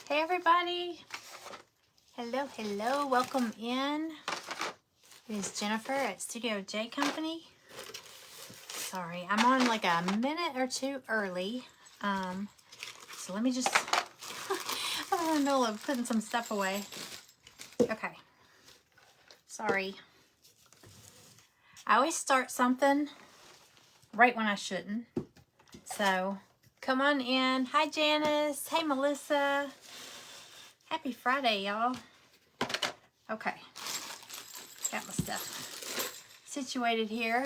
Hey everybody. Hello, hello. Welcome in. It is Jennifer at Studio J Company. Sorry, I'm on like a minute or two early. So let me just, I'm in the middle of putting some stuff away. Okay. Sorry. I always start something right when I shouldn't. So come on in. Hi Janice. Hey Melissa. Happy Friday, y'all. Okay. Got my stuff situated here.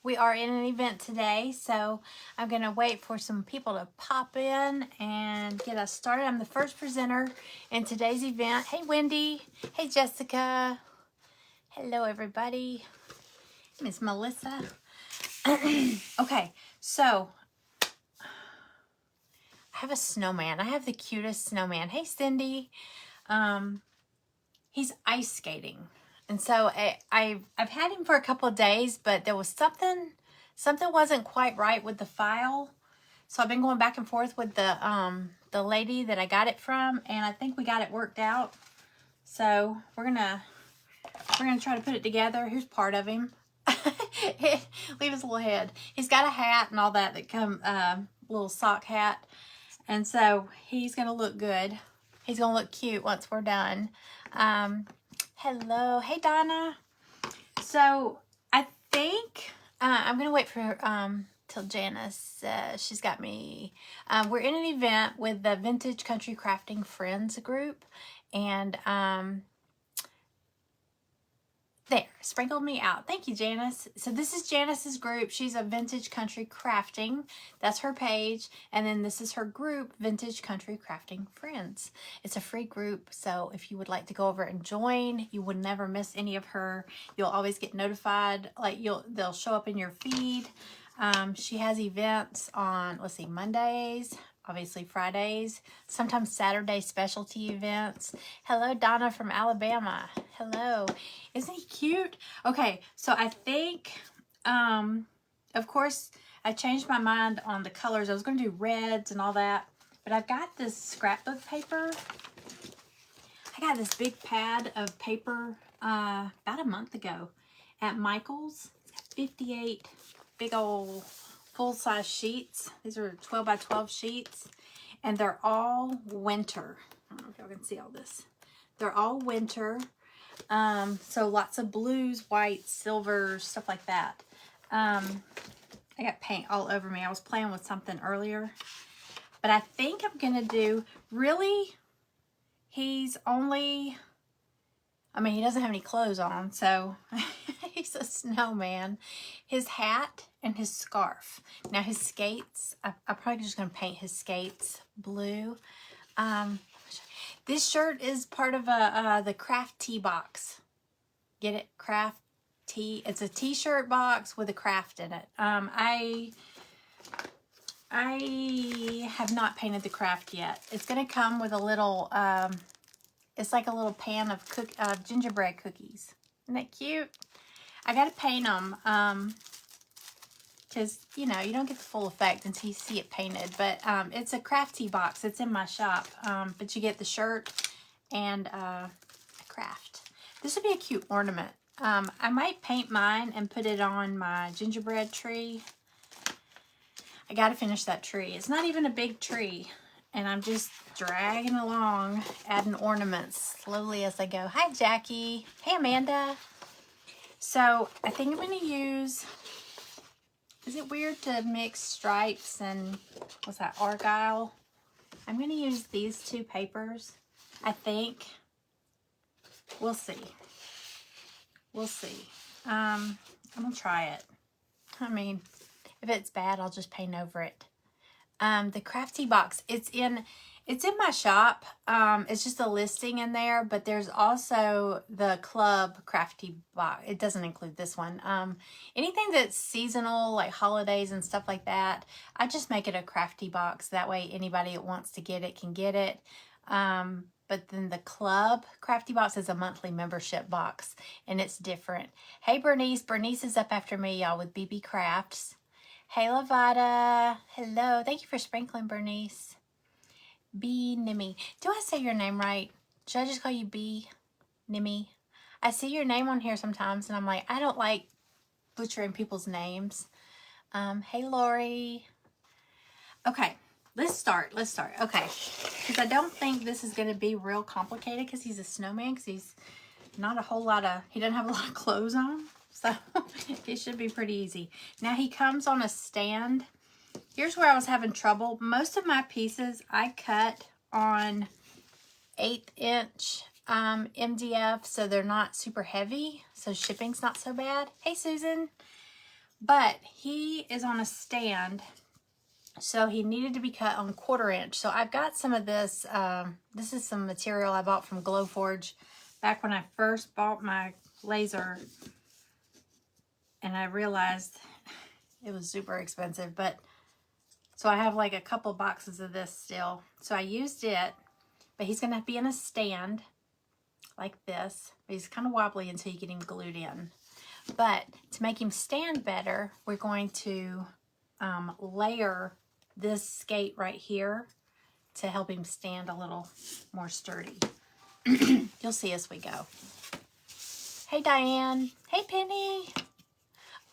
We are in an event today, so I'm going to wait for some people to pop in and get us started. I'm the first presenter in today's event. Hey, Wendy. Hey, Jessica. Hello, everybody. Miss Melissa. Okay, so I have a snowman. I have the cutest snowman. Hey, Cindy. He's ice skating. And so I've had him for a couple of days, but there was something wasn't quite right with the file. So I've been going back and forth with the lady that I got it from, and I think we got it worked out. So we're gonna try to put it together. Here's part of him. Leave his little head. He's got a hat and all that come little sock hat, and so he's gonna look good. He's gonna look cute once we're done. Hello. Hey, Donna. So I think I'm going to wait for till Janice. She's got me. We're in an event with the Vintage Country Crafting Friends group. And there, sprinkled me out. Thank you, Janice. So this is Janice's group. She's a Vintage Country Crafting. That's her page. And then this is her group, Vintage Country Crafting Friends. It's a free group. So if you would like to go over and join, you would never miss any of her. You'll always get notified. They'll show up in your feed. She has events on, let's see, Mondays, obviously Fridays, sometimes Saturday specialty events. Hello, Donna from Alabama. Hello. Isn't he cute? Okay, so I think, of course, I changed my mind on the colors. I was going to do reds and all that, but I've got this scrapbook paper. I got this big pad of paper about a month ago at Michael's. It's got 58 big old full-size sheets. These are 12 by 12 sheets, and they're all winter. I don't know if y'all can see all this. They're all winter. So lots of blues, whites, silvers, stuff like that. I got paint all over me. I was playing with something earlier, but I think I'm gonna do, really, he's only, I mean, he doesn't have any clothes on, so he's a snowman. His hat and his scarf. Now his skates, I'm probably just going to paint his skates blue. This shirt is part of the Crafty box. Get it? Crafty. It's a t-shirt box with a craft in it. I have not painted the craft yet. It's going to come with a little, it's like a little pan of gingerbread cookies. Isn't that cute? I got to paint them because, you know, you don't get the full effect until you see it painted. But it's a Crafty box. It's in my shop. But you get the shirt and a craft. This would be a cute ornament. I might paint mine and put it on my gingerbread tree. I got to finish that tree. It's not even a big tree. And I'm just dragging along, adding ornaments slowly as I go. Hi, Jackie. Hey, Amanda. So I think I'm going to use, is it weird to mix stripes and, what's that, argyle? I'm going to use these two papers, I think. We'll see. We'll see. I'm going to try it. I mean, if it's bad, I'll just paint over it. The Crafty box, it's in my shop. It's just a listing in there, but there's also the club Crafty box. It doesn't include this one. Anything that's seasonal, like holidays and stuff like that, I just make it a Crafty box. That way anybody that wants to get it can get it. But then the club Crafty box is a monthly membership box, and it's different. Hey, Bernice. Bernice is up after me, y'all, with BB Crafts. Hey, Lavada. Hello. Thank you for sprinkling, Bernice. Nimmy. Do I say your name right? Should I just call you B Nimmy? I see your name on here sometimes and I'm like, I don't like butchering people's names. Hey Lori. Okay, let's start. Okay, because I don't think this is going to be real complicated because he's a snowman, because he's not a whole lot of, he doesn't have a lot of clothes on. So it should be pretty easy. Now he comes on a stand. Here's where I was having trouble. Most of my pieces I cut on 1/8" MDF, so they're not super heavy. So shipping's not so bad. Hey Susan. But he is on a stand, so he needed to be cut on 1/4". So I've got some of this. This is some material I bought from Glowforge back when I first bought my laser. And I realized it was super expensive. But so I have like a couple boxes of this still. So I used it. But he's going to be in a stand like this. He's kind of wobbly until you get him glued in. But to make him stand better, we're going to layer this skate right here to help him stand a little more sturdy. You'll see as we go. Hey Diane. Hey Penny.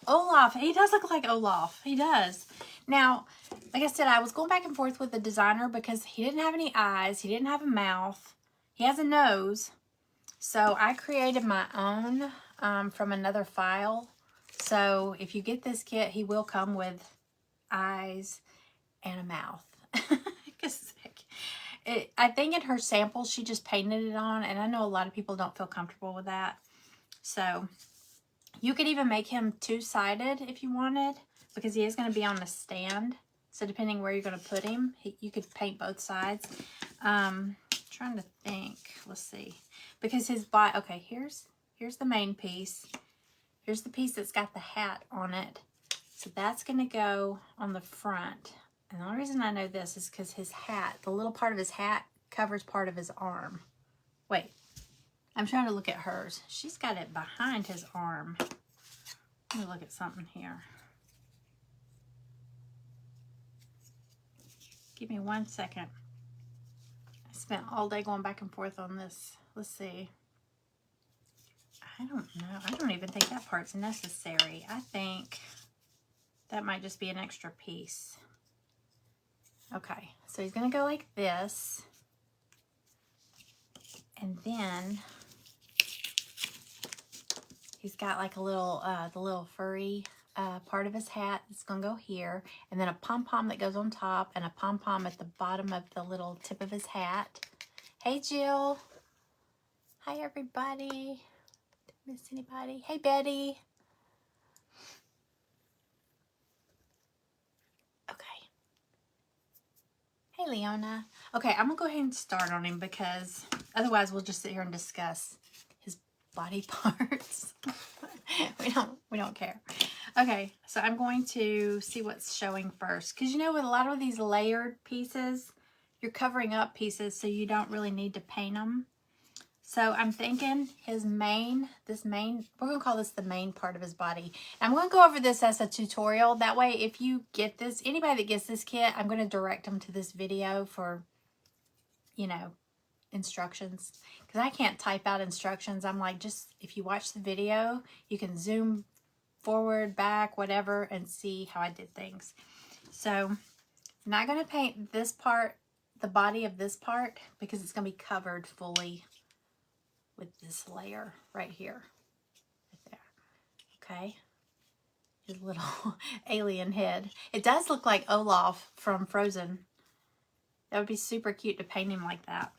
Olaf. He does look like Olaf. He does. Now, like I said, I was going back and forth with the designer because he didn't have any eyes. He didn't have a mouth. He has a nose. So I created my own from another file. So if you get this kit, he will come with eyes and a mouth. I think in her sample, she just painted it on. And I know a lot of people don't feel comfortable with that. So you could even make him two-sided if you wanted, because he is going to be on the stand. So depending where you're going to put him, you could paint both sides. Trying to think. Let's see. Because his body, okay, here's the main piece. Here's the piece that's got the hat on it. So that's going to go on the front. And the only reason I know this is because his hat, the little part of his hat covers part of his arm. Wait, I'm trying to look at hers. She's got it behind his arm. Let me look at something here. Give me 1 second. I spent all day going back and forth on this. Let's see. I don't know. I don't even think that part's necessary. I think that might just be an extra piece. Okay, so he's going to go like this. And then he's got like a little, the little furry part of his hat that's going to go here. And then a pom-pom that goes on top and a pom-pom at the bottom of the little tip of his hat. Hey, Jill. Hi, everybody. Did I miss anybody? Hey, Betty. Okay. Hey, Leona. Okay, I'm going to go ahead and start on him because otherwise we'll just sit here and discuss his body parts. we don't care. Okay, so I'm going to see what's showing first. Because you know, with a lot of these layered pieces, you're covering up pieces so you don't really need to paint them. So I'm thinking his main, we're going to call this the main part of his body. I'm going to go over this as a tutorial. That way, if you get this, anybody that gets this kit, I'm going to direct them to this video for, you know, instructions. Because I can't type out instructions. I'm like, just, if you watch the video, you can zoom forward, back, whatever, and see how I did things. So I'm not going to paint this part, the body of this part, because it's going to be covered fully with this layer right here, right there. Okay, his little alien head. It does look like Olaf from Frozen. That would be super cute to paint him like that.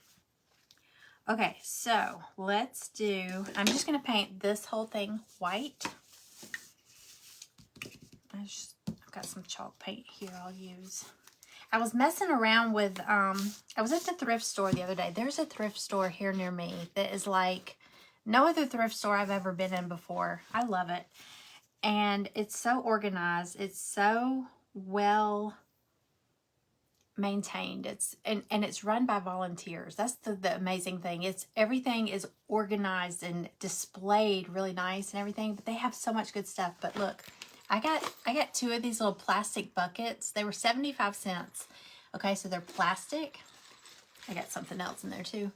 Okay, so let's do, I'm just going to paint this whole thing white. I've got some chalk paint here I'll use. I was messing around with, I was at the thrift store the other day. There's a thrift store here near me that is like no other thrift store I've ever been in before. I love it. And it's so organized. It's so well maintained. And it's run by volunteers. That's the amazing thing. Everything is organized and displayed really nice and everything, but they have so much good stuff. But look, I got 2 of these little plastic buckets. They were 75 cents. Okay, so they're plastic. I got something else in there too.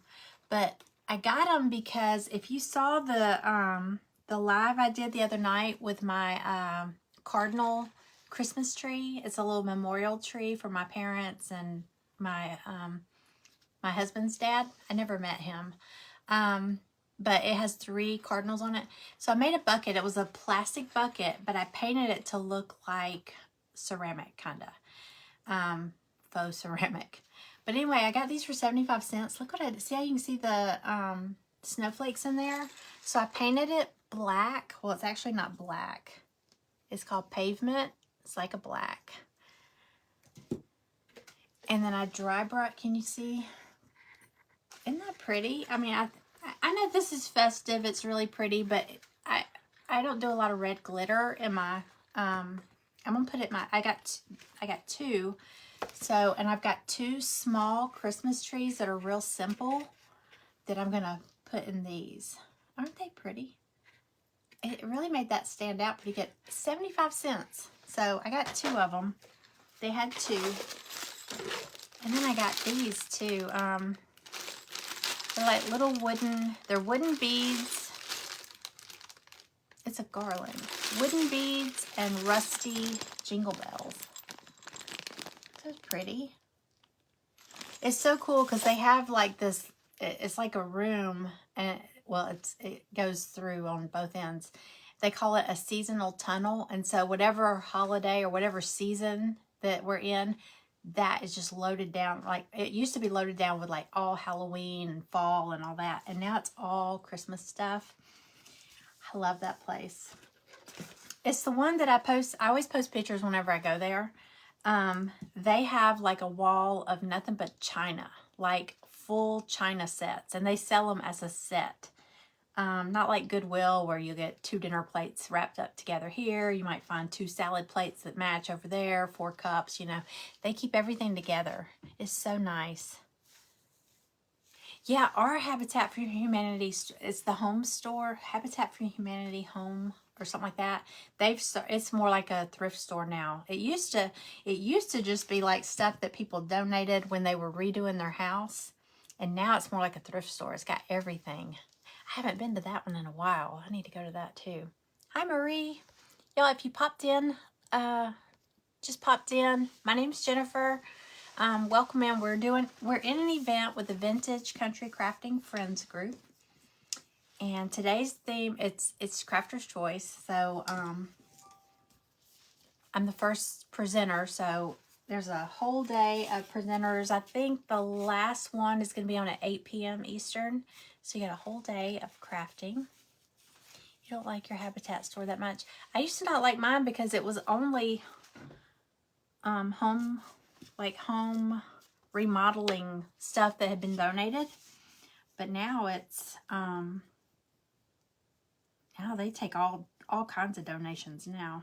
But I got them because if you saw the live I did the other night with my cardinal Christmas tree, it's a little memorial tree for my parents and my my husband's dad. I never met him. But it has 3 cardinals on it. So I made a bucket. It was a plastic bucket, but I painted it to look like ceramic, kind of. Faux ceramic. But anyway, I got these for 75 cents. Look what I did. See how you can see the snowflakes in there? So I painted it black. Well, it's actually not black. It's called pavement. It's like a black. And then I dry brush. Can you see? Isn't that pretty? I mean, I know this is festive. It's really pretty, but I don't do a lot of red glitter in my. I'm gonna put it in my. I got 2. So, and I've got 2 small Christmas trees that are real simple that I'm gonna put in these. Aren't they pretty? It really made that stand out pretty good. 75 cents. So I got 2 of them. They had 2. And then I got these too. They're like little they're wooden beads. It's a garland. Wooden beads and rusty jingle bells. So pretty. It's so cool because they have like this, it's like a room, and it goes through on both ends. They call it a seasonal tunnel, and so whatever holiday or whatever season that we're in, that is just loaded down. Like it used to be loaded down with like all Halloween and fall and all that, and now it's all Christmas stuff. I love that place. It's the one that I always post pictures whenever I go there. They have like a wall of nothing but china, like full china sets, and they sell them as a set. Not like Goodwill where you get 2 dinner plates wrapped up together here. You might find 2 salad plates that match over there, 4 cups, you know. They keep everything together. It's so nice. Yeah, our Habitat for Humanity, it's the home store, Habitat for Humanity Home or something like that. It's more like a thrift store now. It used to just be like stuff that people donated when they were redoing their house, and now it's more like a thrift store. It's got everything. I haven't been to that one in a while. I need to go to that too. Hi, Marie. Y'all, if you popped in, just popped in, my name's Jennifer. Welcome in. We're in an event with the Vintage Country Crafting Friends group. And today's theme, it's Crafter's Choice. So, I'm the first presenter, so there's a whole day of presenters. I think the last one is going to be on at 8 p.m. Eastern. So you got a whole day of crafting. You don't like your Habitat store that much. I used to not like mine because it was only home remodeling stuff that had been donated. But now it's now they take all kinds of donations now.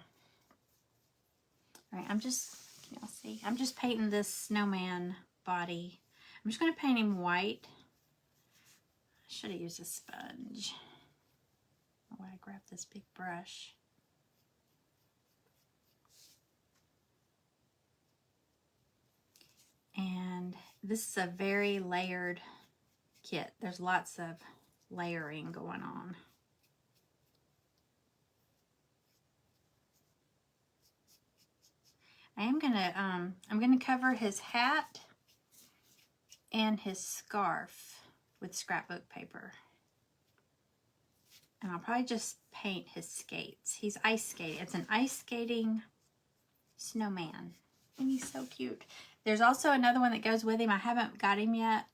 All right, I'm just painting this snowman body. I'm just going to paint him white. I should have used a sponge. Oh, I grabbed this big brush. And this is a very layered kit. There's lots of layering going on. I'm gonna cover his hat and his scarf with scrapbook paper. And I'll probably just paint his skates. He's ice skating. It's an ice skating snowman. And he's so cute. There's also another one that goes with him. I haven't got him yet,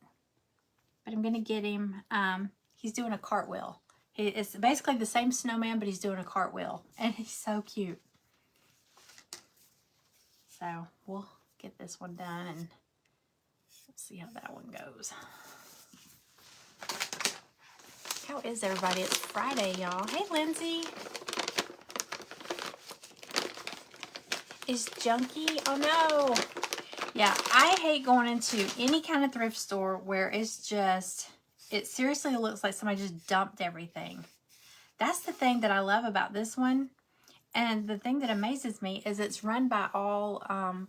but I'm gonna get him. He's doing a cartwheel. It's basically the same snowman, but he's doing a cartwheel. And he's so cute. So we'll get this one done and we'll see how that one goes. How is everybody? It's Friday, y'all. Hey, Lindsay. Is junky? Oh no. Yeah, I hate going into any kind of thrift store where it's just, it seriously looks like somebody just dumped everything. That's the thing that I love about this one. And the thing that amazes me is it's run by all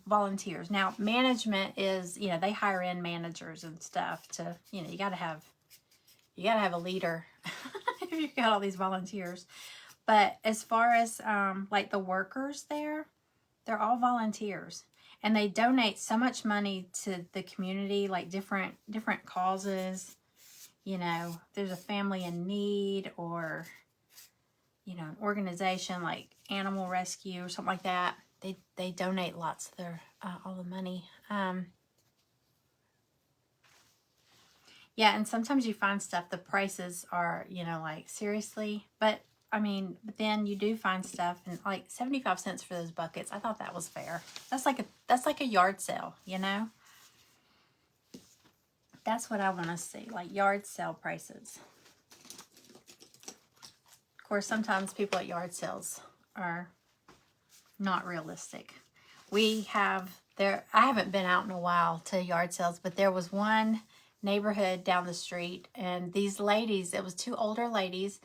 volunteers. Now, management is, you know, they hire in managers and stuff to, you know, you gotta have a leader if you've got all these volunteers. But as far as like the workers there, they're all volunteers. And they donate so much money to the community, like different causes. You know, there's a family in need, or, you know, an organization like animal rescue or something like that. They donate lots of their all the money. Yeah, and sometimes you find stuff, the prices are, you know, like, seriously. But I mean, but then you do find stuff, and like 75 cents for those buckets. I thought that was fair. That's like a yard sale, you know? That's what I want to see, like yard sale prices. Of course, sometimes people at yard sales are not realistic. We have there, I haven't been out in a while to yard sales, but there was one neighborhood down the street, and these ladies, it was two older ladies,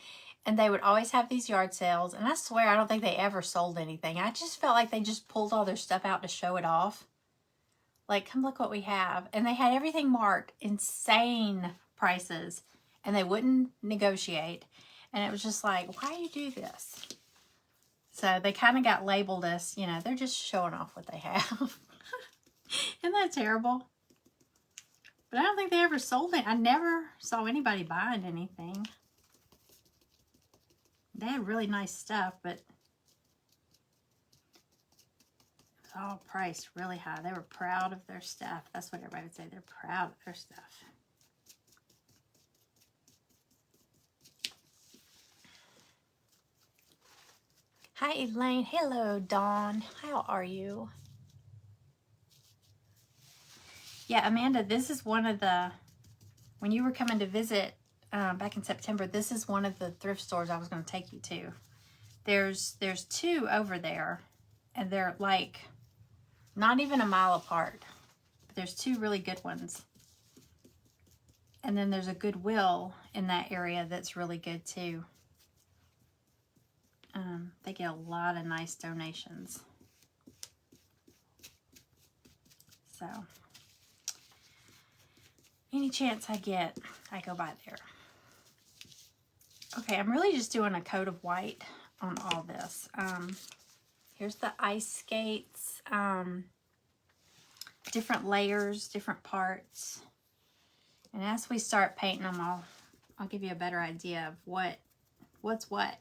and they would always have these yard sales, and I swear I don't think they ever sold anything. I just felt like they just pulled all their stuff out to show it off. Like, come look what we have. And they had everything marked insane prices, and they wouldn't negotiate. And it was just like, why do you do this? So they kind of got labeled as, you know, they're just showing off what they have. Isn't that terrible? But I don't think they ever sold it. I never saw anybody buying anything. They had really nice stuff, but all priced really high. They were proud of their stuff. That's what everybody would say. They're proud of their stuff. Hi, Elaine. Hello, Dawn. How are you? Yeah, Amanda, this is one of the, when you were coming to visit back in September, this is one of the thrift stores I was going to take you to. There's two over there, and they're like not even a mile apart. But there's two really good ones. And then there's a Goodwill in that area that's really good too. They get a lot of nice donations. So, any chance I get, I go by there. Okay, I'm really just doing a coat of white on all this. Here's the ice skates. Different layers, different parts. And as we start painting them, I'll give you a better idea of what's what.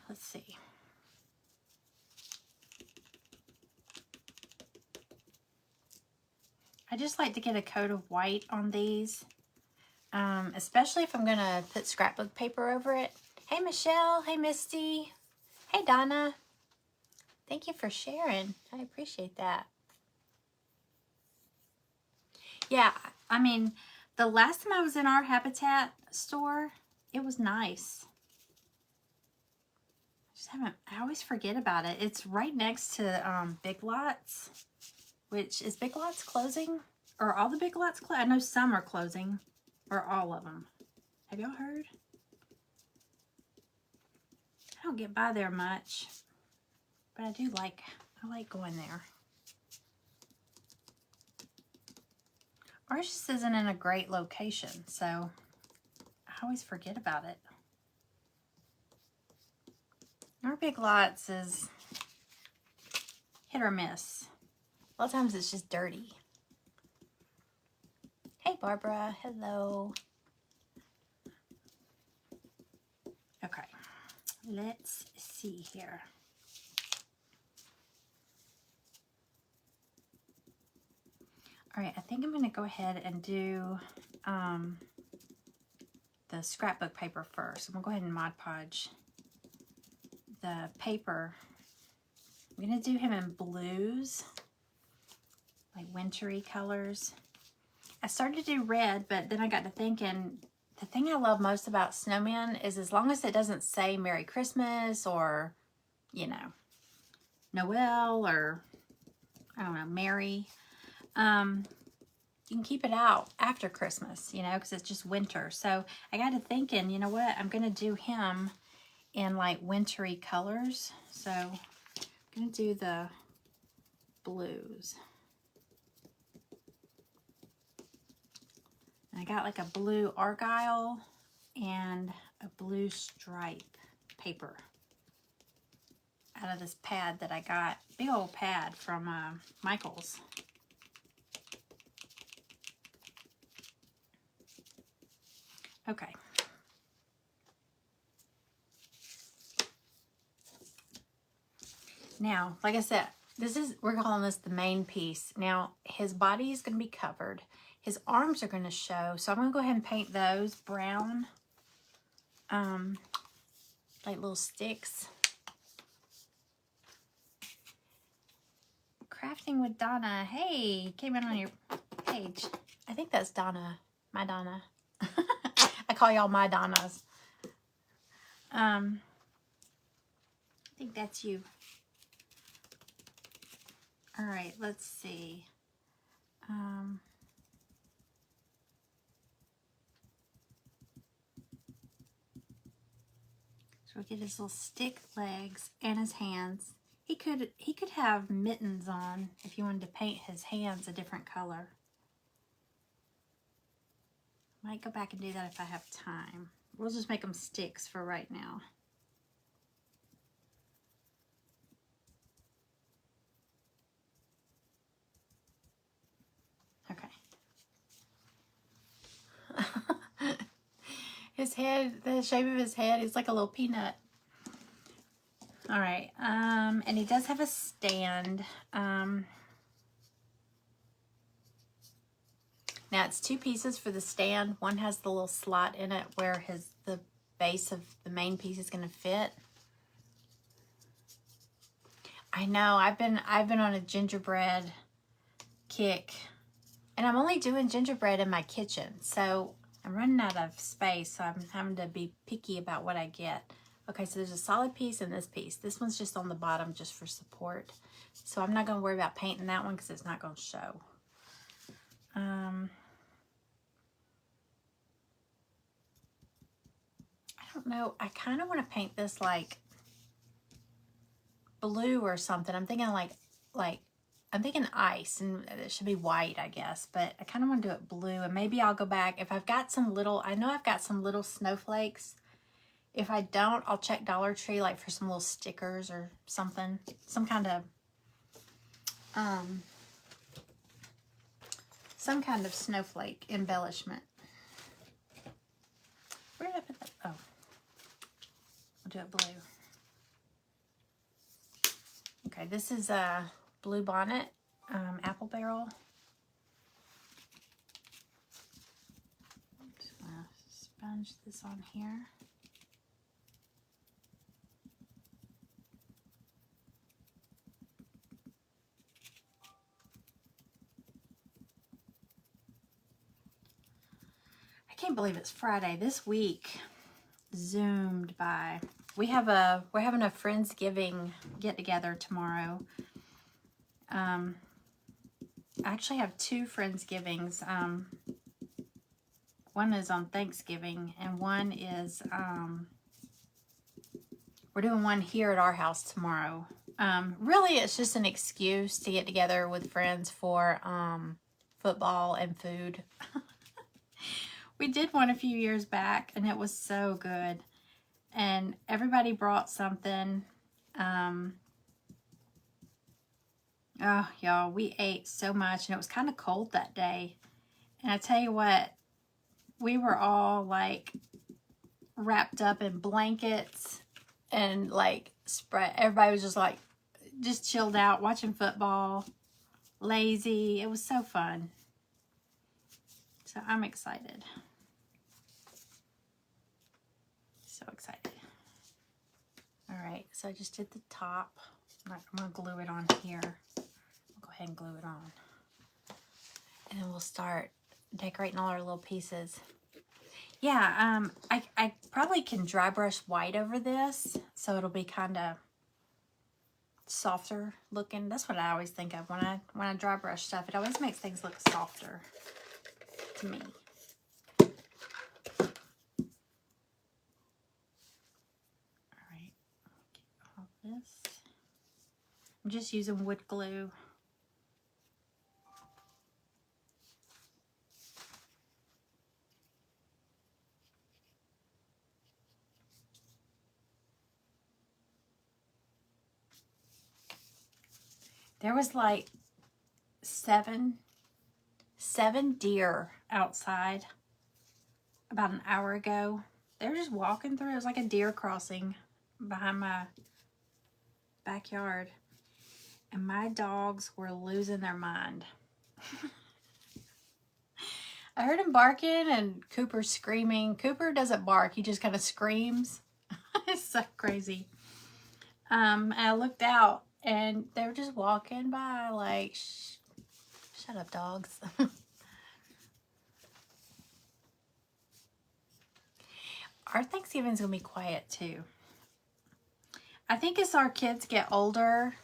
Let's see. I just like to get a coat of white on these, especially if I'm going to put scrapbook paper over it. Hey, Michelle. Hey, Misty. Hey, Donna. Thank you for sharing. I appreciate that. Yeah, I mean, the last time I was in our Habitat store, it was nice. I always forget about it. It's right next to Big Lots, which is Big Lots closing? Or all the Big Lots closing? I know some are closing, or all of them. Have y'all heard? I don't get by there much, but I like going there. Ours just isn't in a great location, so I always forget about it. Our Big Lots is hit or miss. A lot of times it's just dirty. Hey, Barbara. Hello. Okay. Let's see here. All right, I think I'm going to go ahead and do the scrapbook paper first. I'm going to go ahead and Mod Podge the paper. I'm going to do him in blues, like wintry colors. I started to do red, but then I got to thinking, the thing I love most about snowmen is as long as it doesn't say Merry Christmas or, you know, Noel or, I don't know, Merry. you can keep it out after Christmas, you know, because it's just winter. So I got to thinking, you know what, I'm going to do him in like wintry colors. So I'm going to do the blues. And I got like a blue argyle and a blue stripe paper out of this pad that I got, big old pad from Michael's. Okay. Now, like I said, we're calling this the main piece. Now, his body is going to be covered. His arms are going to show. So I'm going to go ahead and paint those brown, like little sticks. Crafting with Donna. Hey, came in on your page. I think that's Donna. My Donna. I call y'all my Donnas. I think that's you. All right, let's see. So we'll get his little stick legs and his hands. He could have mittens on if you wanted to paint his hands a different color. Might go back and do that if I have time. We'll just make them sticks for right now. Okay. His head, the shape of his head is like a little peanut. All right, and he does have a stand. Now it's 2 pieces for the stand. One has the little slot in it where the base of the main piece is going to fit. I know I've been on a gingerbread kick, and I'm only doing gingerbread in my kitchen, so I'm running out of space. So I'm having to be picky about what I get. Okay, so there's a solid piece and this piece. This one's just on the bottom just for support. So I'm not going to worry about painting that one because it's not going to show. I don't know. I kind of want to paint this like blue or something. I'm thinking I'm thinking ice, and it should be white, I guess. But I kind of want to do it blue, and maybe I'll go back. If I've got some little, I know I've got some little snowflakes. If I don't, I'll check Dollar Tree like for some little stickers or something. Some kind of snowflake embellishment. Where did I put that? Oh, I'll do it blue. Okay, this is a blue bonnet, apple barrel. Just gonna sponge this on here. I can't believe it's Friday. This week zoomed by. We're having a Friendsgiving get together tomorrow. I actually have 2 Friendsgivings. One is on Thanksgiving, and one is we're doing one here at our house tomorrow. Really, it's just an excuse to get together with friends for football and food. We did one a few years back, and it was so good. And everybody brought something. Oh, y'all, we ate so much, and it was kind of cold that day. And I tell you what, we were all like wrapped up in blankets and like spread. Everybody was just like, just chilled out, watching football, lazy. It was so fun. So I'm excited. So excited. All right, so I just did the top. I'm going to glue it on here. I'll go ahead and glue it on. And then we'll start decorating all our little pieces. Yeah, I probably can dry brush white over this, so it'll be kind of softer looking. That's what I always think of when I dry brush stuff. It always makes things look softer. to me. All right, get all this. I'm just using wood glue. There was like seven deer outside about an hour ago. They were just walking through. It was like a deer crossing behind my backyard. And my dogs were losing their mind. I heard him barking and Cooper screaming. Cooper doesn't bark. He just kind of screams. It's so crazy. And I looked out and they were just walking by like, shut up, dogs. Our Thanksgiving's going to be quiet too. I think as our kids get older,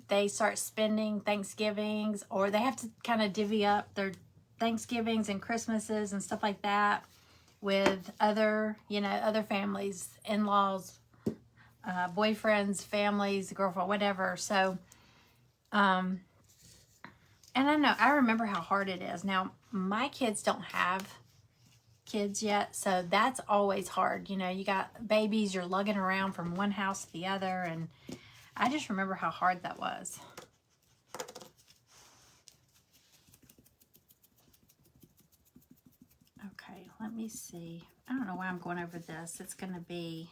they start spending Thanksgivings, or they have to kind of divvy up their Thanksgivings and Christmases and stuff like that with other, you know, other families, in-laws, boyfriends, families, girlfriend, whatever. So, and I know, I remember how hard it is. Now, my kids don't have kids yet, so that's always hard. You know, you got babies, you're lugging around from one house to the other, and I just remember how hard that was. Okay, let me see. I don't know why I'm going over this. It's going to be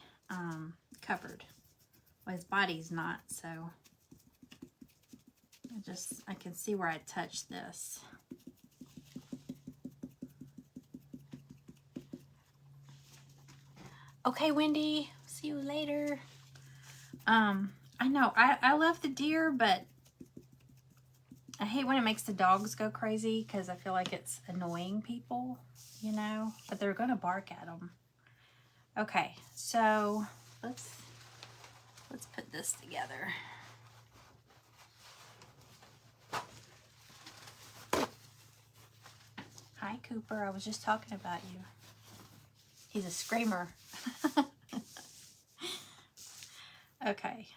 covered. Well, his body's not, so I can see where I touched this. Okay, Wendy, see you later. I know, I love the deer, but I hate when it makes the dogs go crazy because I feel like it's annoying people, you know, but they're going to bark at them. Okay, so let's put this together. Hi, Cooper. I was just talking about you. He's a screamer. Okay,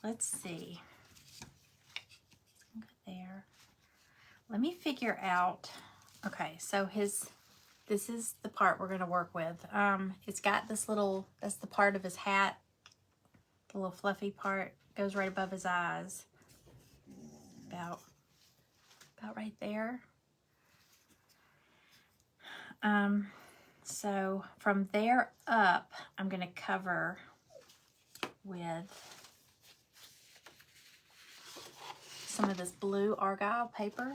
let's see. Go there. Let me figure out. Okay, so this is the part we're going to work with. It's got this little, that's the part of his hat. The little fluffy part goes right above his eyes. About right there. So from there up, I'm going to cover with some of this blue argyle paper.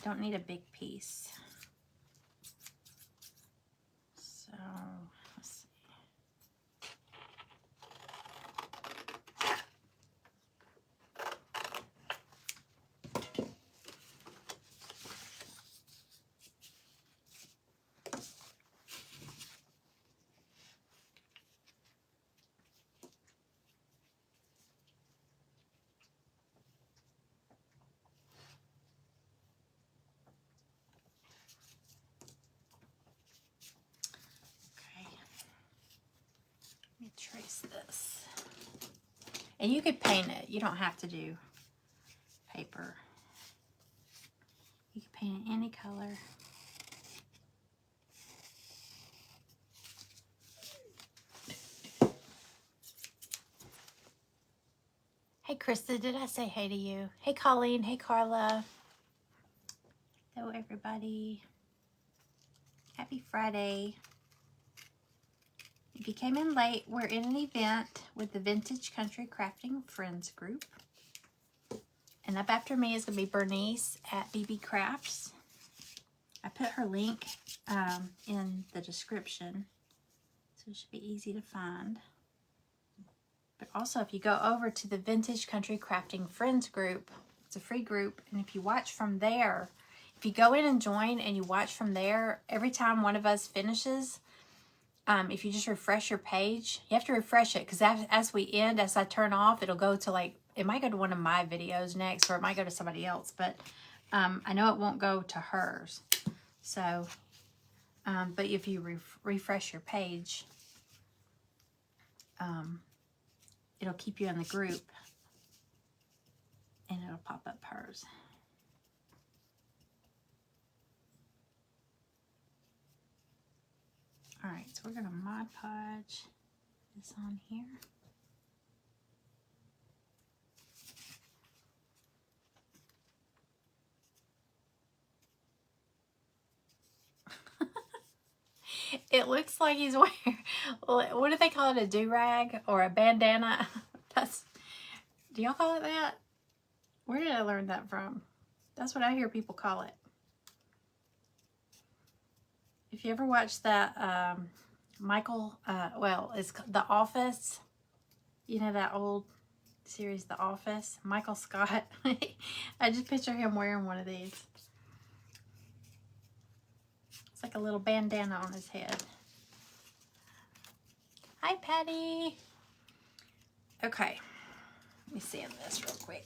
Don't need a big piece. So let's see. Trace this. And you could paint it. You don't have to do paper. You can paint it any color. Hey, Krista, did I say hey to you? Hey, Colleen. Hey, Carla. Hello, everybody. Happy Friday. If you came in late, we're in an event with the Vintage Country Crafting Friends group. And up after me is going to be Bernice at Bb Crafts. I put her link in the description, so it should be easy to find. But also, if you go over to the Vintage Country Crafting Friends group, it's a free group, and if you watch from there, if you go in and join and you watch from there, every time one of us finishes, if you just refresh your page, you have to refresh it because as we end, as I turn off, it'll go to like, it might go to one of my videos next, or it might go to somebody else. But I know it won't go to hers. So, but if you refresh your page, it'll keep you in the group and it'll pop up hers. All right, so we're gonna Mod Podge this on here. It looks like he's wearing, what do they call it, a do-rag or a bandana? Do y'all call it that? Where did I learn that from? That's what I hear people call it. If you ever watched that Michael, well, it's The Office, you know that old series, The Office, Michael Scott. I just picture him wearing one of these. It's like a little bandana on his head. Hi, Patty. Okay, let me sand this real quick.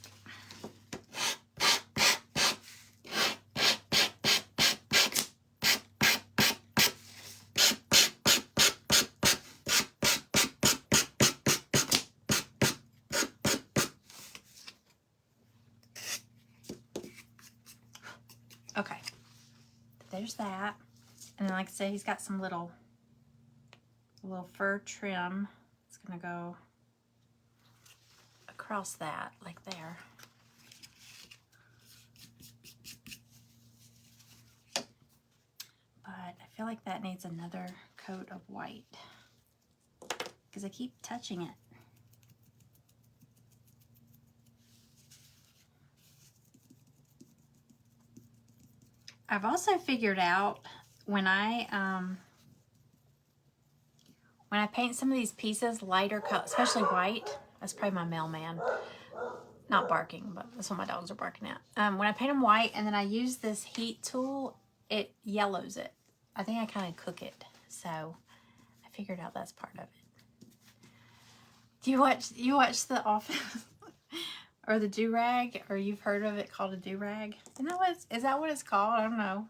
Okay, there's that. And then like I said, he's got some little fur trim. It's gonna go across that, like there. But I feel like that needs another coat of white because I keep touching it. I've also figured out when I paint some of these pieces lighter color, especially white, that's probably my mailman, not barking, but that's what my dogs are barking at. When I paint them white and then I use this heat tool, it yellows it. I think I kind of cook it, so I figured out that's part of it. Do you watch The Office? Or the do-rag, or you've heard of it called a do-rag? Is that what it's called? I don't know.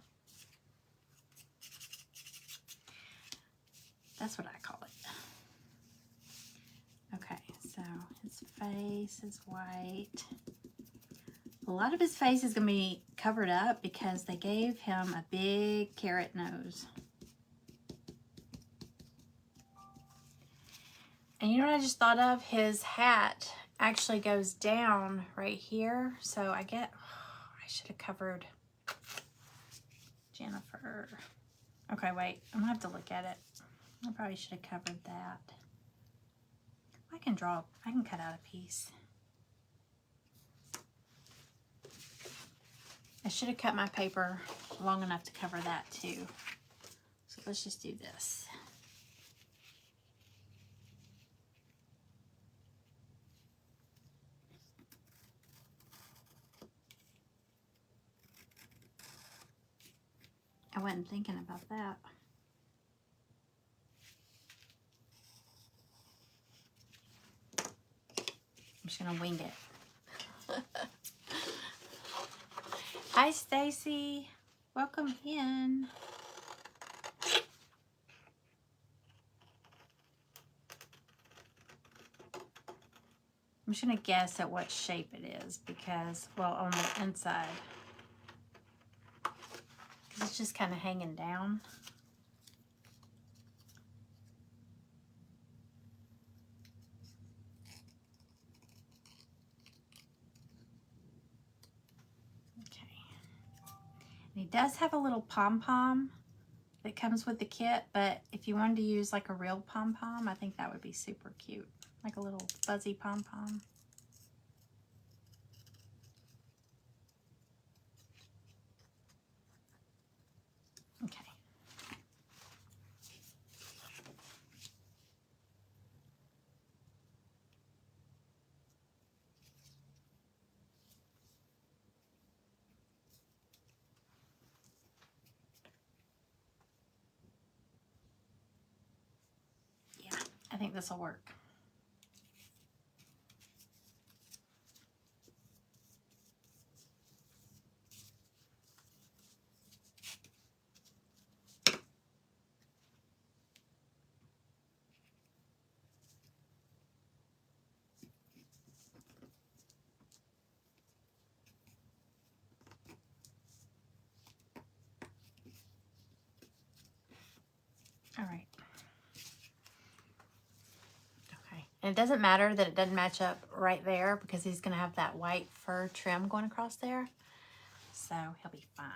That's what I call it. Okay, so his face is white. A lot of his face is going to be covered up because they gave him a big carrot nose. And you know what I just thought of? His hat actually goes down right here. So I should have covered Jennifer. Okay, wait. I'm going to have to look at it. I probably should have covered that. I can cut out a piece. I should have cut my paper long enough to cover that too. So let's just do this. I wasn't thinking about that. I'm just gonna wing it. Hi, Stacy. Welcome in. I'm just gonna guess at what shape it is because, well, on the inside. Because it's just kind of hanging down. Okay. And he does have a little pom-pom that comes with the kit, but if you wanted to use like a real pom-pom, I think that would be super cute. Like a little fuzzy pom-pom. Okay. Yeah, I think this will work. And it doesn't matter that it doesn't match up right there because he's going to have that white fur trim going across there. So he'll be fine.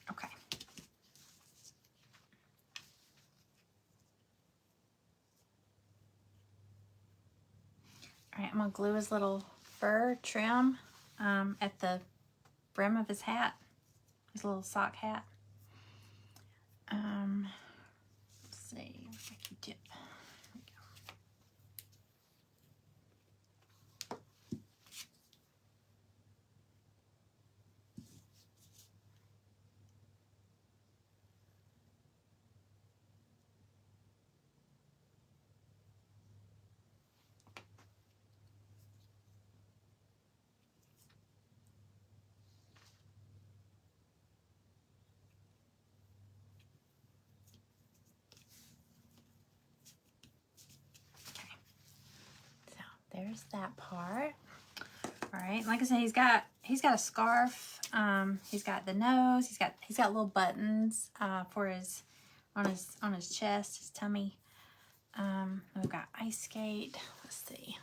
Okay. All right, I'm going to glue his little fur trim at the brim of his hat, his little sock hat. Let's see, Q-tip. So there's that part. All right, like I said, he's got a scarf. He's got the nose. He's got little buttons for his on his chest, his tummy. We've got ice skate. Let's see.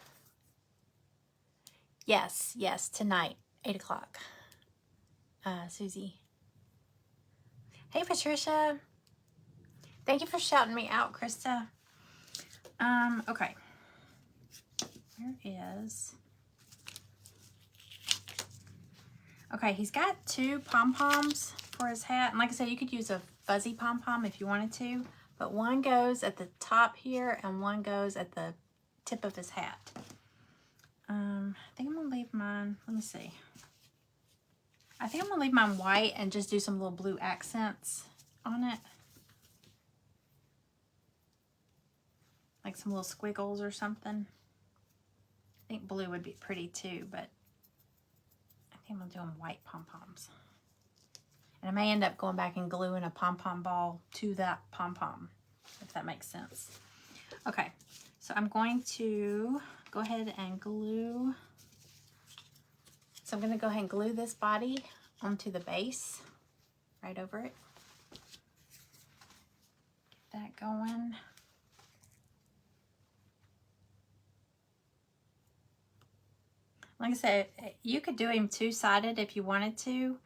Yes, tonight, 8 o'clock. Susie. Hey, Patricia. Thank you for shouting me out, Krista. Okay. Where is... Okay, he's got 2 pom-poms for his hat. And like I said, you could use a fuzzy pom-pom if you wanted to. But one goes at the top here and one goes at the tip of his hat. I think I'm going to leave mine. Let me see. I think I'm going to leave mine white and just do some little blue accents on it. Like some little squiggles or something. I think blue would be pretty too, but I think I'm going to do them white pom-poms. And I may end up going back and gluing a pom-pom ball to that pom-pom, if that makes sense. Okay, so I'm going to go ahead and glue. So I'm going to go ahead and glue this body onto the base, right over it. Get that going. Like I said, you could do him 2-sided if you wanted to.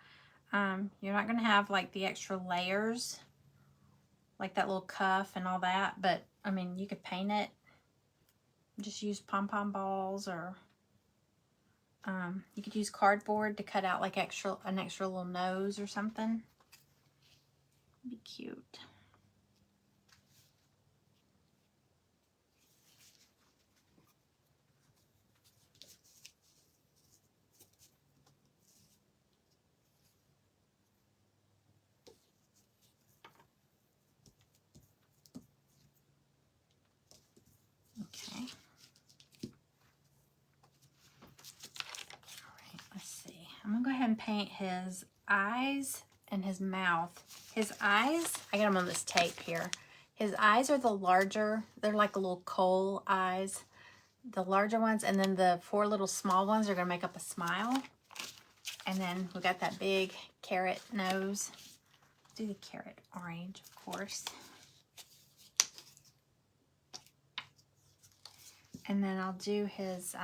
You're not going to have like the extra layers, like that little cuff and all that. But, I mean, you could paint it. Just use pom-pom balls, or you could use cardboard to cut out like an extra little nose or something. It'd be cute. Okay. All right, let's see. I'm going to go ahead and paint his eyes and his mouth. His eyes, I got them on this tape here. His eyes are the larger, they're like a little coal eyes. The larger ones, and then the 4 little small ones are going to make up a smile. And then we got that big carrot nose. Do the carrot orange, of course. And then I'll do his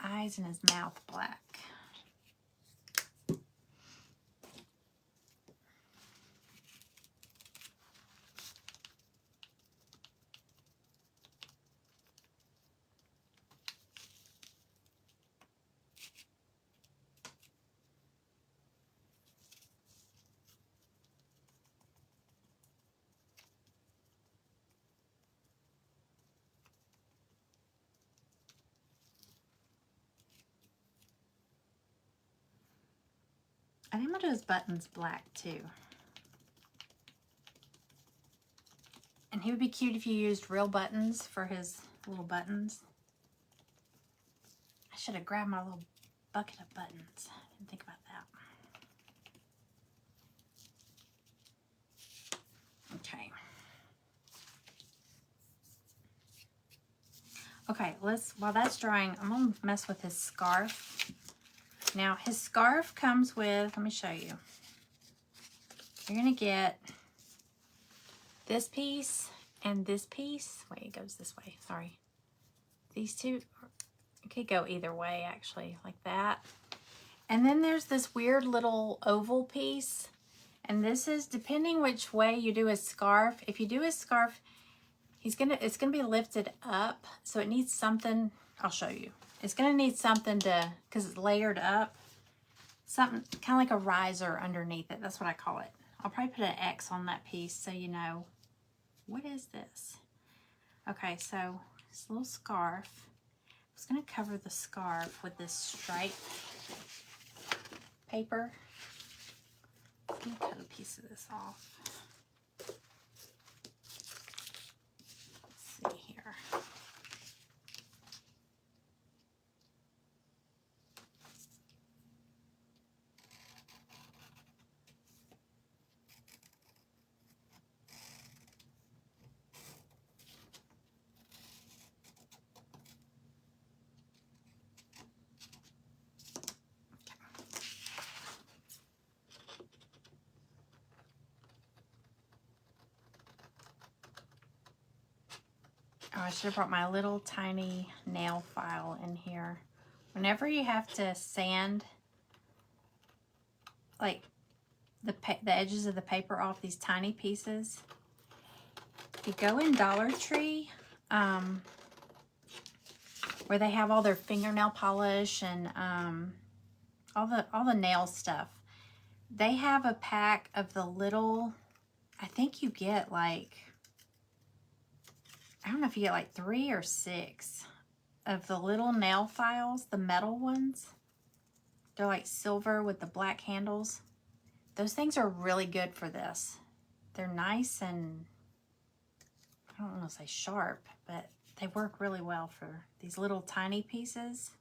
eyes and his mouth black. I think I'm going to do his buttons black too. And he would be cute if you used real buttons for his little buttons. I should have grabbed my little bucket of buttons. I didn't think about that. Okay. Okay, while that's drying, I'm going to mess with his scarf. Now, his scarf comes with, let me show you. You're going to get this piece and this piece. Wait, it goes this way, sorry. These two, it could go either way actually, like that. And then there's this weird little oval piece. And this is, depending which way you do his scarf, if you do his scarf, it's gonna be lifted up. So it needs something, I'll show you. It's gonna need something to, because it's layered up. Something, kind of like a riser underneath it. That's what I call it. I'll probably put an X on that piece so you know. What is this? Okay, so this little scarf. I was gonna cover the scarf with this stripe paper. Let me cut a piece of this off. Let's see here. Oh, I should have brought my little tiny nail file in here. Whenever you have to sand, like, the edges of the paper off these tiny pieces, if you go in Dollar Tree, where they have all their fingernail polish and all the nail stuff, they have a pack of the little, I think you get like, I don't know if you get like 3 or 6 of the little nail files, the metal ones. They're like silver with the black handles. Those things are really good for this. They're nice and, I don't want to say sharp, but they work really well for these little tiny pieces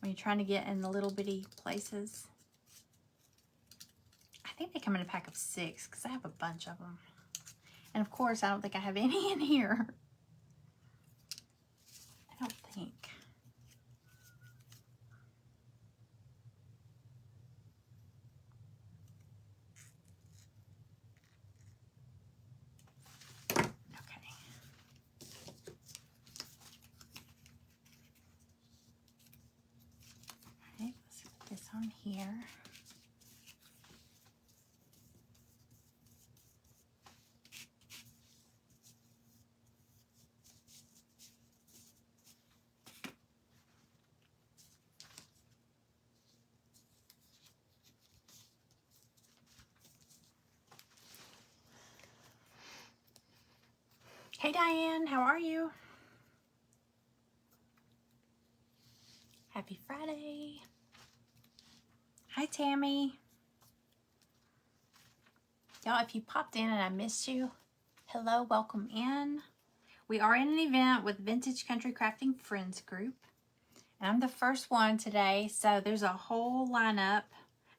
when you're trying to get in the little bitty places. I think they come in a pack of 6 because I have a bunch of them. And of course, I don't think I have any in here. I don't think. Okay. All right, let's put this on here. Hey Diane, how are you? Happy Friday. Hi Tammy. Y'all, if you popped in and I missed you, hello, welcome in. We are in an event with Vintage Country Crafting Friends Group. And I'm the first one today, so there's a whole lineup.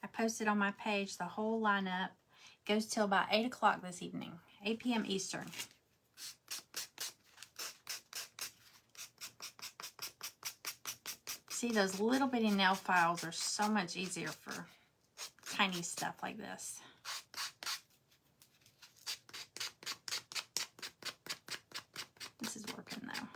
I posted on my page the whole lineup. It goes till about 8 o'clock this evening, 8 p.m. Eastern. See, those little bitty nail files are so much easier for tiny stuff like this. This is working though.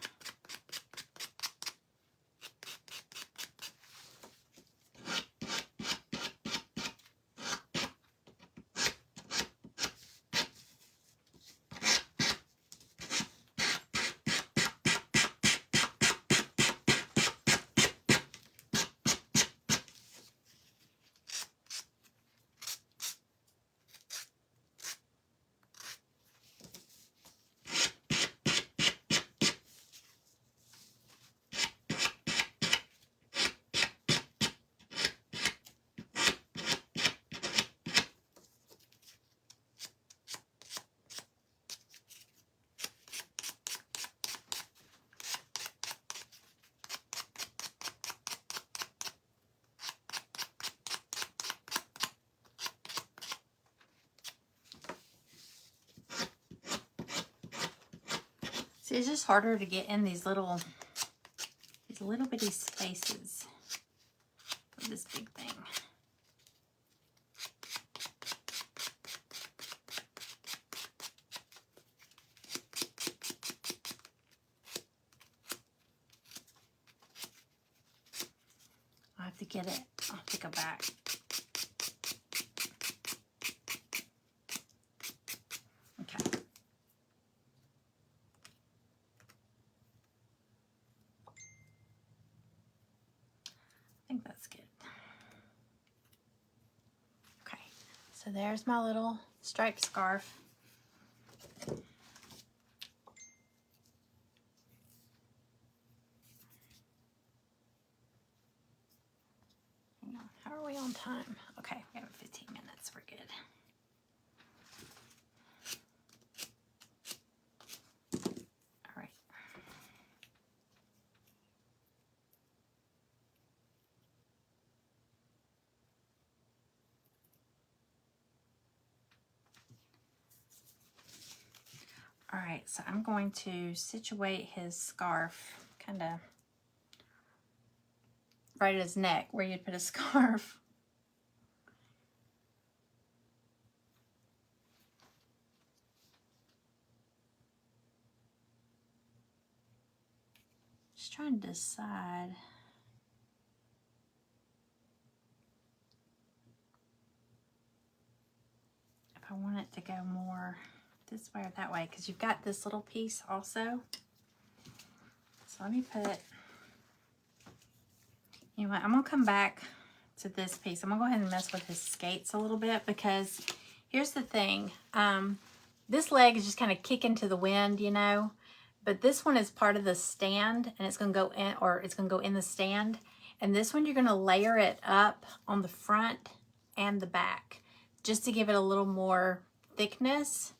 See, it's just harder to get in these little bitty spaces of this big thing. I'll have to get it. I'll have to go back. Okay. I think that's good. Okay, so there's my little striped scarf. Hang on, how are we on time? Okay, we have 15 minutes, we're good. All right. All right, so I'm going to situate his scarf kind of right at his neck where you'd put a scarf. Just trying to decide. If I want it to go more this way or that way, because you've got this little piece also. So let me put, you know what, I'm gonna come back to this piece. I'm gonna go ahead and mess with his skates a little bit, because here's the thing. This leg is just kind of kicking to the wind, you know, but this one is part of the stand, and it's gonna go in, or it's gonna go in the stand. And this one, you're gonna layer it up on the front and the back, just to give it a little more thickness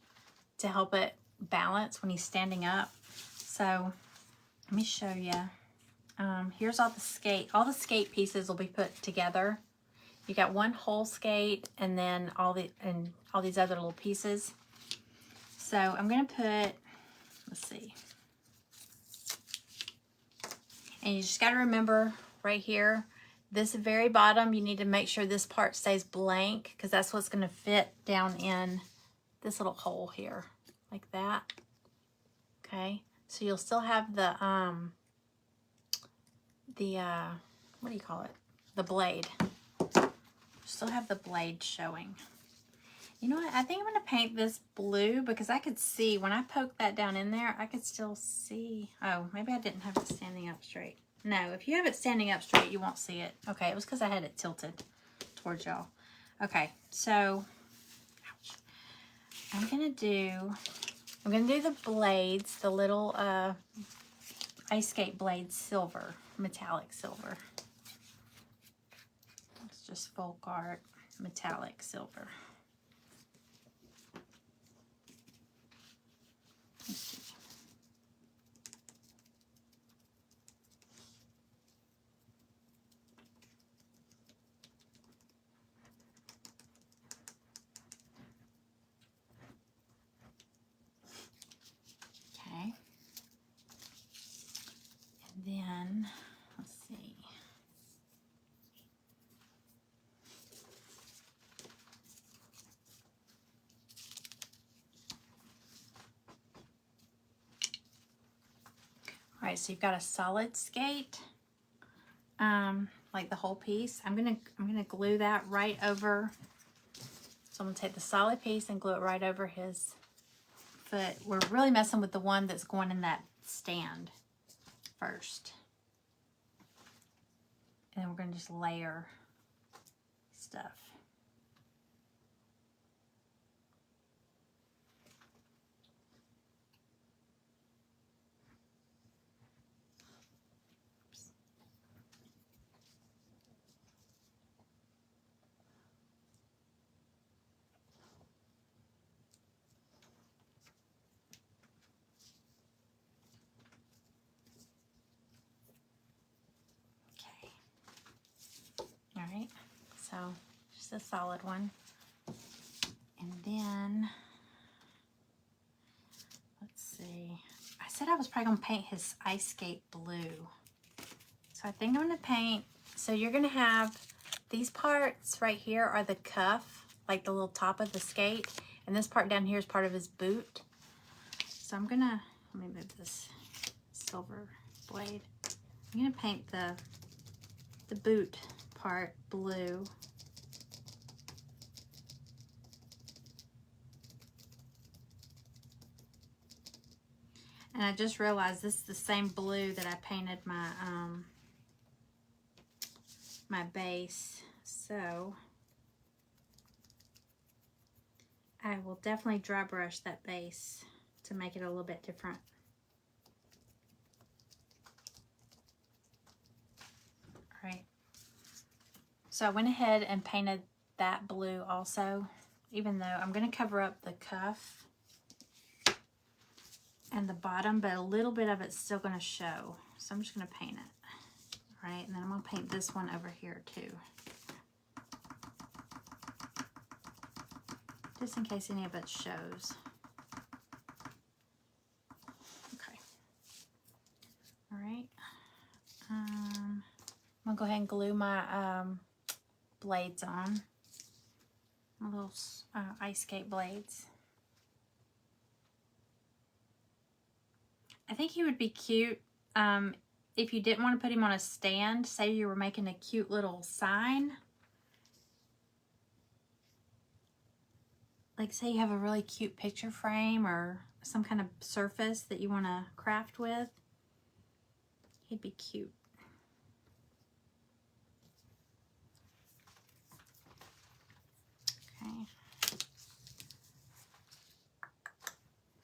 to help it balance when he's standing up. So let me show you. Here's all the skate pieces will be put together. You got one whole skate, and then all these other little pieces. So I'm gonna put, let's see. And you just gotta remember right here, this very bottom, you need to make sure this part stays blank, because that's what's gonna fit down in this little hole here, like that. Okay, so you'll still have the what do you call it? The blade. Still have the blade showing. You know what? I think I'm gonna paint this blue, because I could see when I poked that down in there, I could still see. Oh, maybe I didn't have it standing up straight. No, if you have it standing up straight, you won't see it. Okay, it was because I had it tilted towards y'all. Okay, so ouch. I'm gonna do the blades, the little ice skate blades, silver, metallic silver. It's just folk art, metallic silver. Let's see. Okay. And then, let's see. All right, so you've got a solid skate, like the whole piece. I'm gonna glue that right over. So I'm gonna take the solid piece and glue it right over his foot. We're really messing with the one that's going in that stand first. And then we're gonna just layer stuff. All right, so just a solid one. And then, let's see. said I was probably going to paint his ice skate blue. So I think I'm going to paint, so you're going to have these parts right here are the cuff, like the little top of the skate. And this part down here is part of his boot. So I'm going to, let me move this silver blade. I'm going to paint the boot part blue. And I just realized this is the same blue that I painted my my base. So I will definitely dry brush that base to make it a little bit different. All right. So I went ahead and painted that blue also, even though I'm going to cover up the cuff and the bottom, but a little bit of it's still going to show. So I'm just going to paint it. All right, and then I'm going to paint this one over here too. Just in case any of it shows. Okay. All right. I'm going to go ahead and glue my blades on. My little ice skate blades. I think he would be cute if you didn't want to put him on a stand. Say you were making a cute little sign. Like say you have a really cute picture frame or some kind of surface that you want to craft with. He'd be cute. Okay.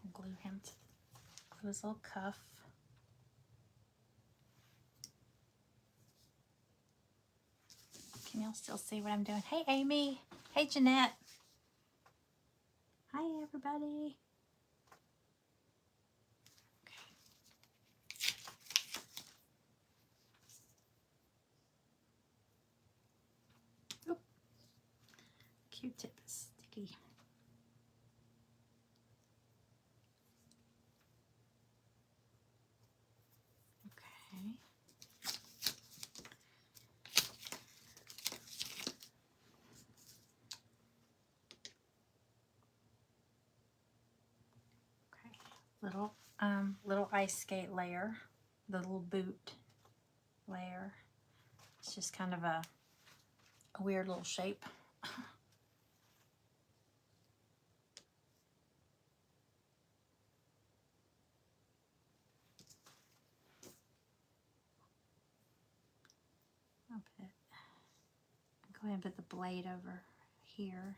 I'll glue him to his little cuff. Can y'all still see what I'm doing? Hey, Amy. Hey, Jeanette. Hi, everybody. Okay. Oop. Q-tip is sticky. Okay. Little ice skate layer, the little boot layer. It's just kind of a weird little shape. Go ahead and put the blade over here.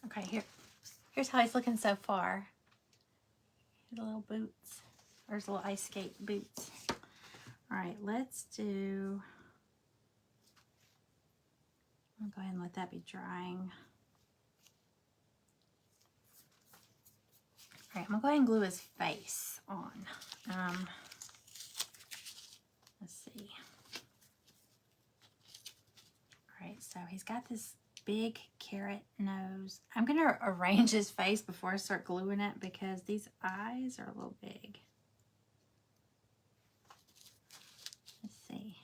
Okay, here's how he's looking so far. The little boots. There's little ice skate boots. All right, let's do, I'll go ahead and let that be drying. All right, I'm gonna go ahead and glue his face on. Let's see. All right, so he's got this big carrot nose. I'm gonna arrange his face before I start gluing it because these eyes are a little big. Let's see.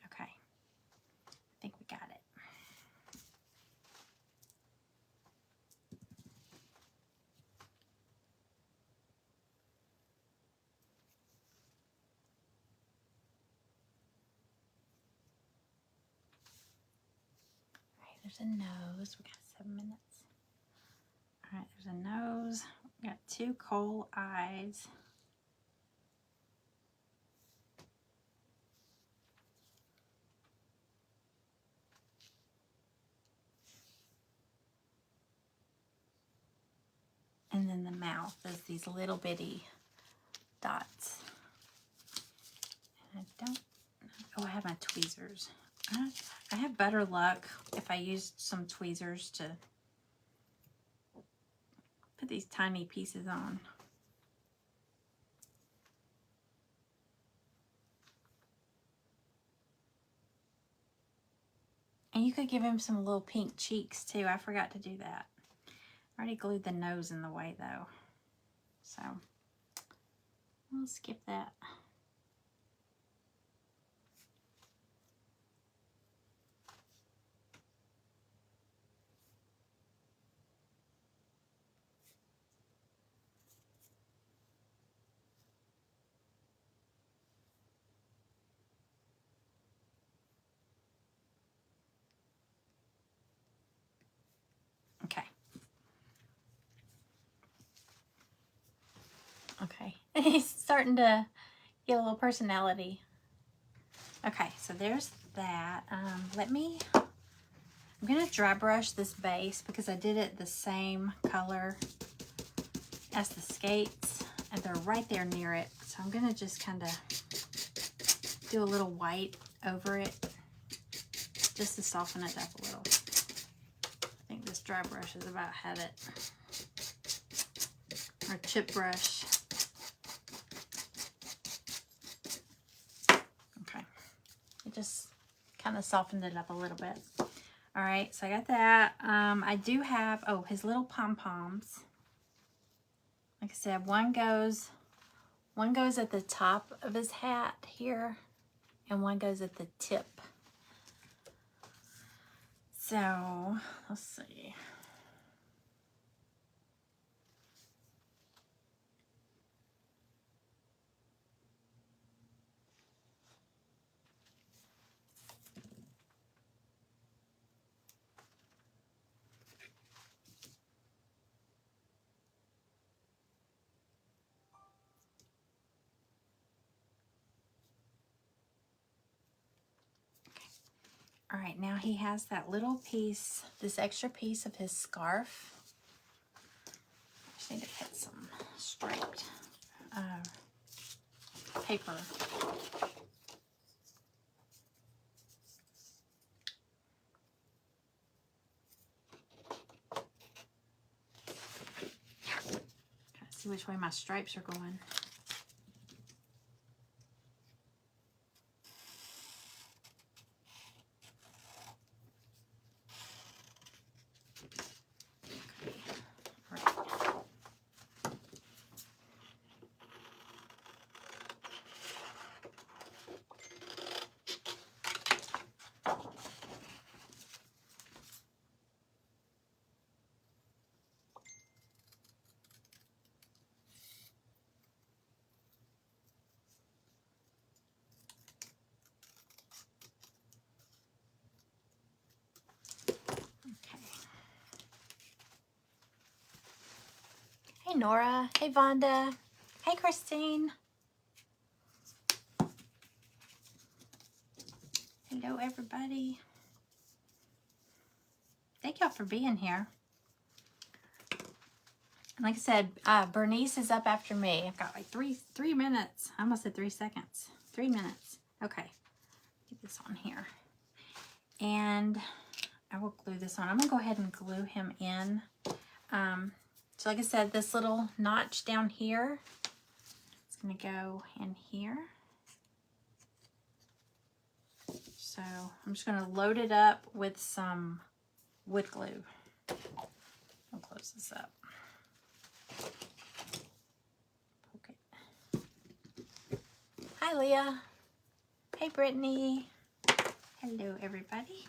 Okay, I think we got it. There's a nose. We got 7 minutes. All right, there's a nose. We got 2 coal eyes. And then the mouth is these little bitty dots. And I don't, oh, I have my tweezers. I have better luck if I used some tweezers to put these tiny pieces on. And you could give him some little pink cheeks too. I forgot to do that. I already glued the nose in the way though. So we'll skip that. Okay. Okay. He's starting to get a little personality. Okay, so there's that. I'm going to dry brush this base because I did it the same color as the skates and they're right there near it. So I'm going to just kind of do a little white over it just to soften it up a little. I think this dry brush is about had it. Or chip brush. Okay. It just kind of softened it up a little bit. All right, so I got that. I do have, oh, his little pom-poms. Like I said, one goes at the top of his hat here, and one goes at the tip. So, let's see. All right, now he has that little piece, this extra piece of his scarf. I just need to put some striped paper. See which way my stripes are going. Hey Nora, hey Vonda, hey Christine. Hello everybody. Thank y'all for being here. And like I said, Bernice is up after me. I've got like three minutes. I almost said 3 seconds. 3 minutes. Okay, get this on here. And I will glue this on. I'm gonna go ahead and glue him in. So like I said, this little notch down here, it's gonna go in here. So I'm just gonna load it up with some wood glue. I'll close this up. Poke it. Hi Leah. Hey Brittany. Hello everybody.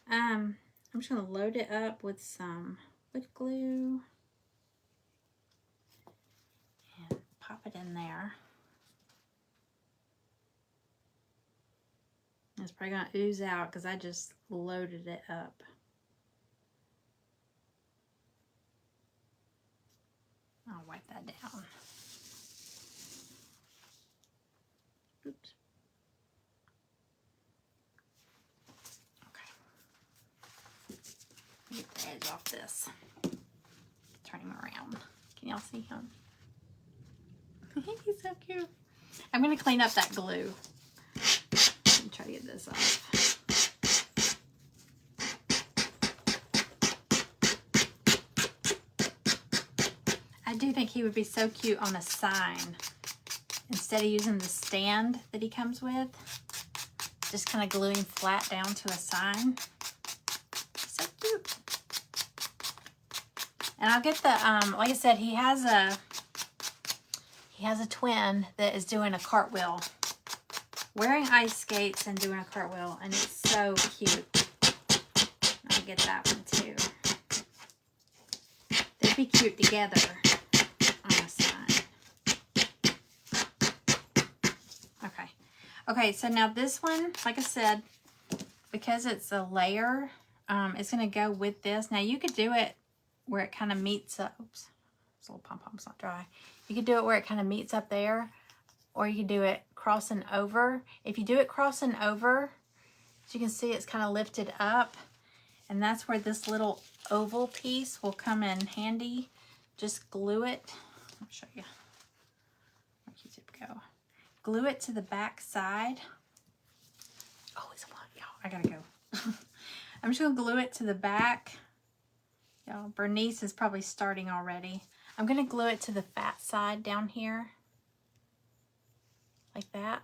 I'm just gonna load it up with some wood glue. Pop it in there. It's probably going to ooze out because I just loaded it up. I'll wipe that down. Oops. Okay. Get the edge off this. Turn him around. Can y'all see him? He's so cute. I'm going to clean up that glue. Let me try to get this off. think he would be so cute on a sign. Instead of using the stand that he comes with, just kind of gluing flat down to a sign. So cute. And I'll get the, like I said, he has a twin that is doing a cartwheel. Wearing ice skates and doing a cartwheel. And it's so cute. I'll get that one too. They'd be cute together on a sign. Okay. Okay, so now this one, like I said, because it's a layer, it's going to go with this. Now you could do it where it kind of meets up. Oops, this little pom-pom's not dry. You could do it where it kind of meets up there, or you could do it crossing over. If you do it crossing over, as you can see, it's kind of lifted up, and that's where this little oval piece will come in handy. Just glue it. I'll show you. Where Q-tip go? Glue it to the back side. Oh, it's a lot, y'all. I gotta go. I'm just gonna glue it to the back. Y'all, Bernice is probably starting already. I'm gonna glue it to the fat side down here. Like that.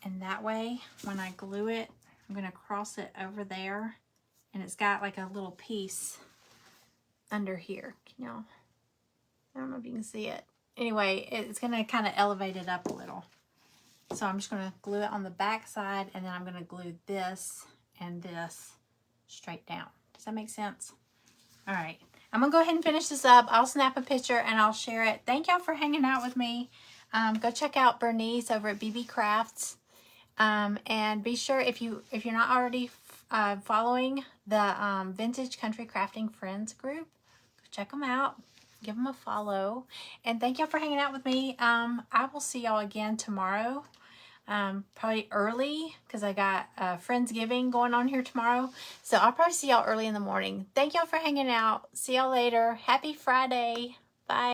And that way, when I glue it, I'm gonna cross it over there. And it's got like a little piece under here. Can y'all, I don't know if you can see it. Anyway, it's gonna kind of elevate it up a little. So I'm just gonna glue it on the back side, and then I'm gonna glue this and this straight down. Does that make sense? All right, I'm gonna go ahead and finish this up. I'll snap a picture and I'll share it. Thank y'all for hanging out with me. Go check out Bernice over at Bb Crafts. And be sure, if you're not already following the Vintage Country Crafting Friends group, go check them out. Give them a follow. And thank y'all for hanging out with me. I will see y'all again tomorrow. Probably early, because I got Friendsgiving going on here tomorrow. So I'll probably see y'all early in the morning. Thank y'all for hanging out. See y'all later. Happy Friday. Bye.